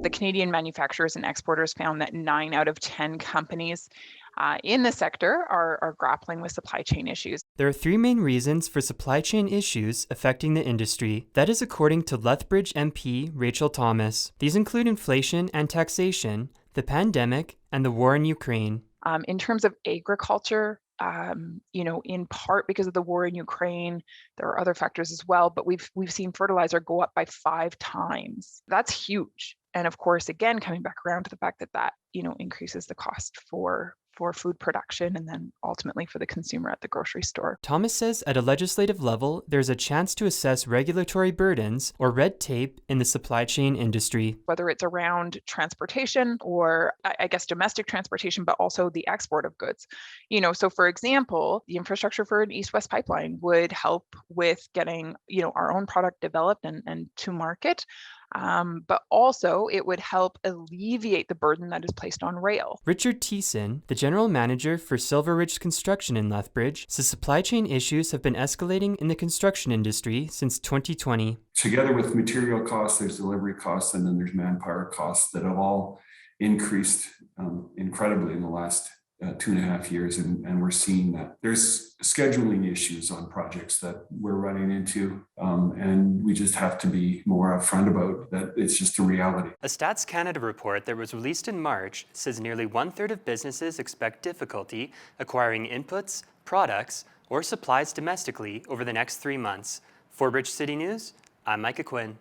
The Canadian manufacturers and exporters found that 9 out of 10 companies in the sector are grappling with supply chain issues. There are three main reasons for supply chain issues affecting the industry. That is according to Lethbridge MP Rachael Thomas. These include inflation and taxation, the pandemic, and the war in Ukraine. In terms of agriculture, in part because of the war in Ukraine, there are other factors as well, but we've seen fertilizer go up by 5 times. That's huge. And of course, again, coming back around to the fact that increases the cost for food production and then ultimately for the consumer at the grocery store. Thomas says at a legislative level, there's a chance to assess regulatory burdens or red tape in the supply chain industry. Whether it's around transportation or I guess domestic transportation, but also the export of goods. So for example, the infrastructure for an east-west pipeline would help with getting, our own product developed and to market. But also it would help alleviate the burden that is placed on rail. Richard Thiessen, the general manager for Silver Ridge Construction in Lethbridge, says supply chain issues have been escalating in the construction industry since 2020. Together with material costs, there's delivery costs, and then there's manpower costs that have all increased incredibly in the last 2.5 years, and we're seeing that there's scheduling issues on projects that we're running into, and we just have to be more upfront about that. It's just a reality. A Stats Canada report that was released in March says nearly 1/3 of businesses expect difficulty acquiring inputs, products, or supplies domestically over the next 3 months. For Rich City News, I'm Micah Quinn.